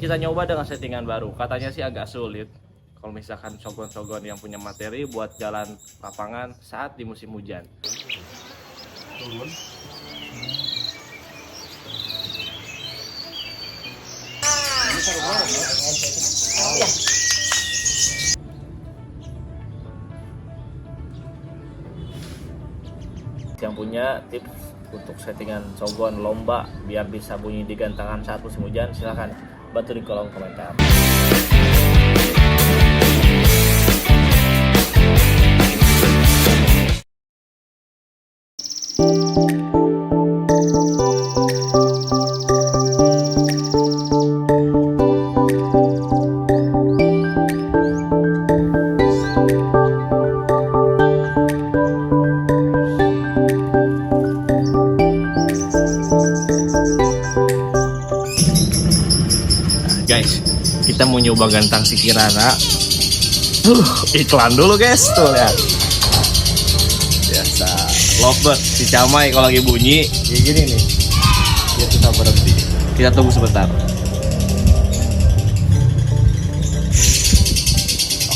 kita nyoba dengan settingan baru. Katanya sih agak sulit kalau misalkan sogon-sogon yang punya materi buat jalan lapangan saat di musim hujan. Turun. Yang punya tips untuk settingan sogon lomba biar bisa bunyi di gantangan saat musim hujan, silahkan bantu di kolom komentar. Guys, kita mau nyoba gantang si Kirana. Iklan dulu guys, tuh lihat. Biasa, lovebird si Camai kalau lagi bunyi kayak gini nih, dia susah berhenti. Kita tunggu sebentar.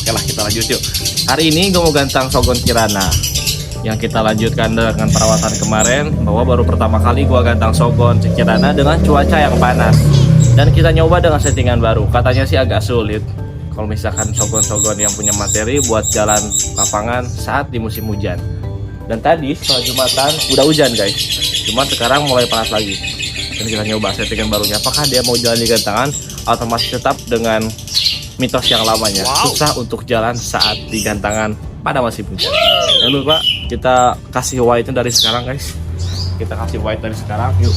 Oke lah, kita lanjut yuk. Hari ini gue mau gantang sogon Kirana. Yang kita lanjutkan dengan perawatan kemarin, bahwa baru pertama kali gue gantang sogon si Kirana dengan cuaca yang panas. Dan kita nyoba dengan settingan baru. Katanya sih agak sulit kalau misalkan sogon-sogon yang punya materi buat jalan lapangan saat di musim hujan. Dan tadi setelah Jumatan udah hujan guys, cuma sekarang mulai panas lagi. Dan kita nyoba settingan barunya, apakah dia mau jalan di gantangan atau masih tetap dengan mitos yang lamanya, susah untuk jalan saat di gantangan pada musim hujan. Jangan lupa kita kasih white dari sekarang guys. Kita kasih white dari sekarang, yuk.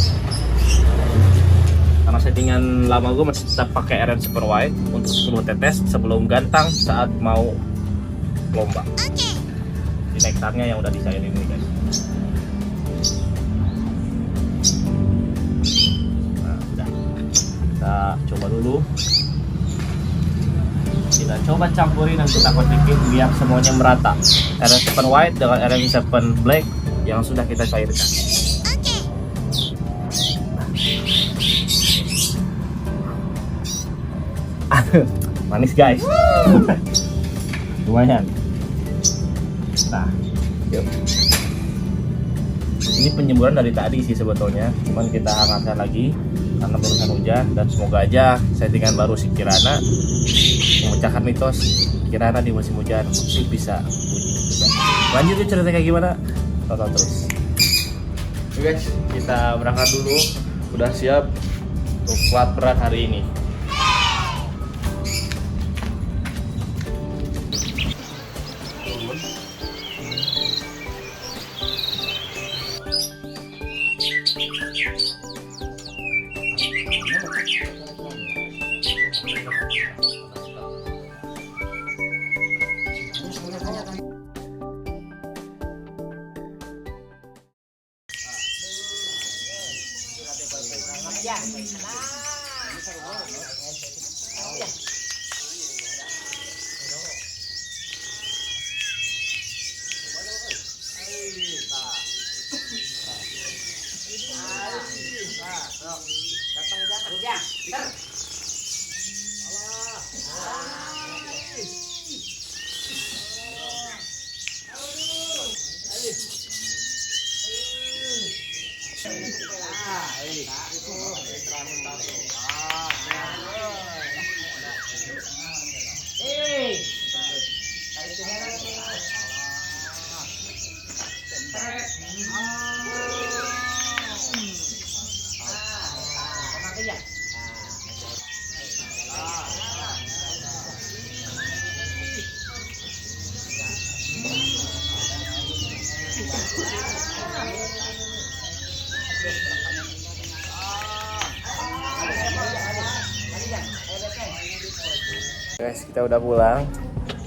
Karena settingan lama gue masih tetap pakai RN Super White untuk 10 tetes sebelum gantang saat mau lomba. Di nektarnya yang udah disairin ini guys. Nah udah, kita coba dulu. Kita coba campurin dan kita kotekin biar semuanya merata. RN Super White dengan RN 7 Black yang sudah kita cairkan. Manis guys. Lumayan. Nah, yuk. Ini penyemburan dari tadi sih sebetulnya, cuman kita hangatkan lagi karena barusan hujan. Dan semoga aja settingan baru si Kirana memecahkan mitos Kirana di musim hujan masih bisa bunyi. Lanjut yuk, cerita kayak gimana, tonton terus. Oke guys, kita berangkat dulu. Udah siap untuk plat berat hari ini. Guys, kita udah pulang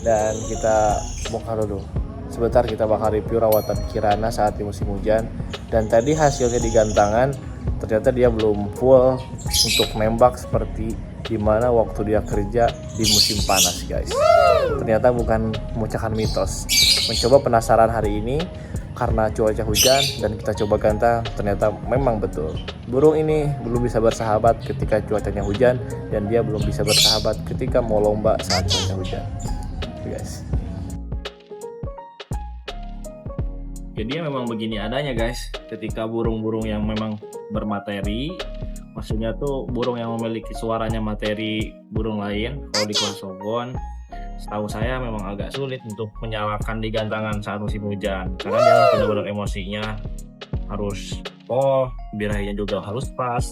dan kita bongkar dulu. Sebentar kita bakal review rawatan Kirana saat di musim hujan. Dan tadi hasilnya di gantangan, ternyata dia belum full untuk nembak seperti dimana waktu dia kerja di musim panas guys. Ternyata bukan memecahkan mitos. Mencoba penasaran hari ini karena cuaca hujan dan kita coba gantang, ternyata memang betul burung ini belum bisa bersahabat ketika cuacanya hujan, dan dia belum bisa bersahabat ketika mau lomba saat cuaca hujan, guys. Jadi memang begini adanya guys, ketika burung-burung yang memang bermateri, maksudnya tuh burung yang memiliki suaranya materi burung lain, kalau di kelas sogon setahu saya memang agak sulit untuk menyalakan di gantangan saat musim hujan, karena dia benar-benar emosinya harus birahinya juga harus pas,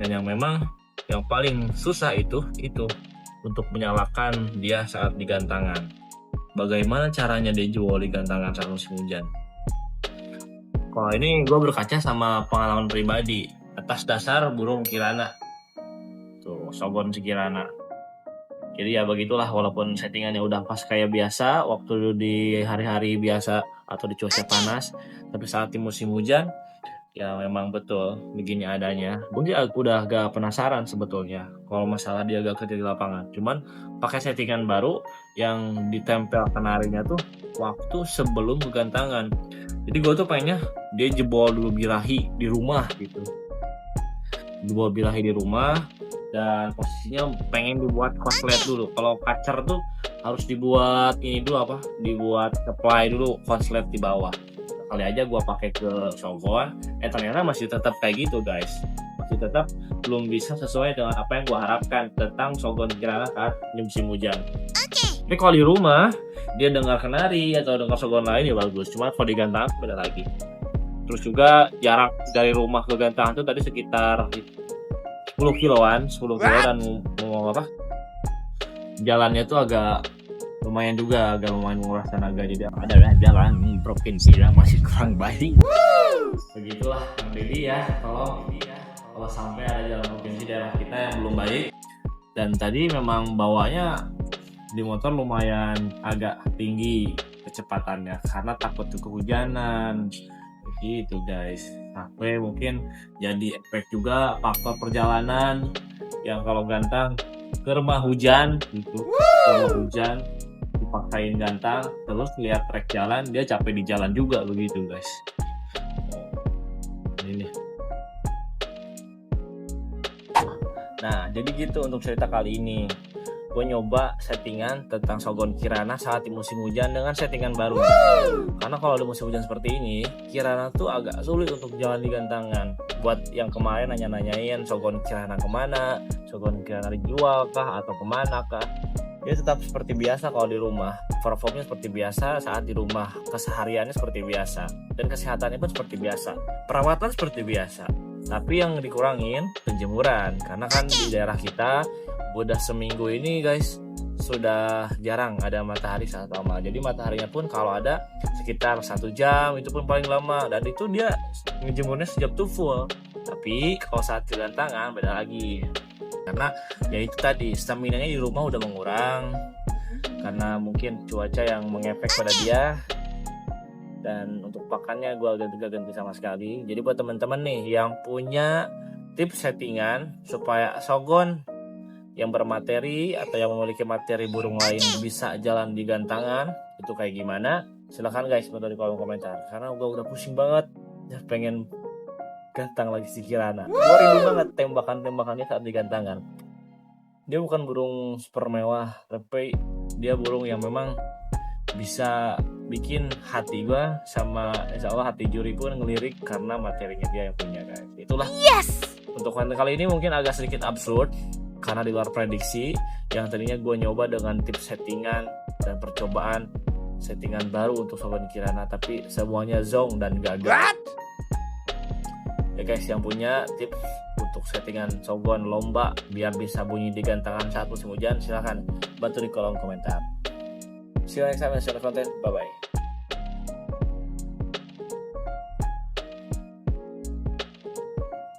dan yang memang yang paling susah itu untuk menyalakan dia saat di gantangan. Bagaimana caranya dia jual di gantangan saat musim hujan? Kalau ini gue berkaca sama pengalaman pribadi atas dasar burung kirana, tuh sogon si kirana. Jadi ya begitulah, walaupun settingannya udah pas kayak biasa waktu di hari-hari biasa atau di cuaca panas, tapi saat di musim hujan ya memang betul begini adanya. Gue udah agak penasaran sebetulnya kalau masalah dia agak kecil di lapangan, cuman pakai settingan baru yang ditempel kenarinya tuh waktu sebelum kegantangan. Jadi gue tuh pengennya dia jebol dulu birahi di rumah gitu, jebol birahi di rumah, dan posisinya pengen dibuat konslet dulu. Kalau kacer tuh harus dibuat ini dulu dibuat supply dulu konslet di bawah. Kali aja gue pakai ke sogon, ternyata masih tetap kayak gitu guys, masih tetap belum bisa sesuai dengan apa yang gue harapkan tentang sogon kirana saat musim hujan. Tapi kalau di rumah dia dengar kenari atau dengar sogon lain ya bagus, cuma kalau di gantangan beda lagi. Terus juga jarak dari rumah ke gantangan itu tadi sekitar 10 kiloan dan jalannya itu agak lumayan menguras tenaga, jadi adalah jalan provinsi yang masih kurang baik. Begitulah Bang Deddy ya, kalau sampai ada jalan provinsi daerah kita yang belum baik. Dan tadi memang bawanya di motor lumayan agak tinggi kecepatannya karena takut kehujanan gitu guys. Sampai mungkin jadi efek juga faktor perjalanan yang kalau gantang ke rumah hujan gitu, rumah hujan dipaksain gantang terus lihat trek jalan, dia capek di jalan juga begitu guys. Ini nah jadi gitu untuk cerita kali ini. Gue nyoba settingan tentang sogon kirana saat di musim hujan dengan settingan baru. Karena kalau di musim hujan seperti ini, kirana tuh agak sulit untuk jalan di gantangan. Buat yang kemarin nanya-nanyain sogon kirana kemana, sogon kirana dijual kah atau kemana kah, dia tetap seperti biasa kalau di rumah. Performnya seperti biasa saat di rumah, kesehariannya seperti biasa, dan kesehatannya pun seperti biasa, perawatan seperti biasa. Tapi yang dikurangin penjemuran, karena kan di daerah kita udah seminggu ini guys sudah jarang ada matahari saat lama. Jadi mataharinya pun kalau ada sekitar 1 jam itu pun paling lama, dan itu dia ngejemurnya sejam tuh full. Tapi kalau saat kegantangan beda lagi, karena ya itu tadi stamina-nya di rumah udah mengurang karena mungkin cuaca yang mengefek pada dia. Dan untuk pakannya gue gak ganti sama sekali. Jadi buat teman-teman nih yang punya tips settingan supaya sogon yang bermateri atau yang memiliki materi burung lain bisa jalan di gantangan, itu kayak gimana? Silahkan guys bantu di kolom komentar, karena gue udah pusing banget ya pengen gantang lagi si kirana. Gue rindu banget tembakannya saat di gantangan. Dia bukan burung super mewah, tapi dia burung yang memang bisa bikin hati gue sama insya Allah hati juri pun ngelirik karena materinya dia yang punya guys. Itulah untuk konten kali ini mungkin agak sedikit absurd karena di luar prediksi. Yang tadinya gue nyoba dengan tips settingan dan percobaan settingan baru untuk sogon kirana, tapi semuanya zong dan gagal. Ya guys, yang punya tips untuk settingan sogon lomba biar bisa bunyi di gantangan saat musim hujan, silahkan bantu di kolom komentar. See you next time in the content. Bye bye.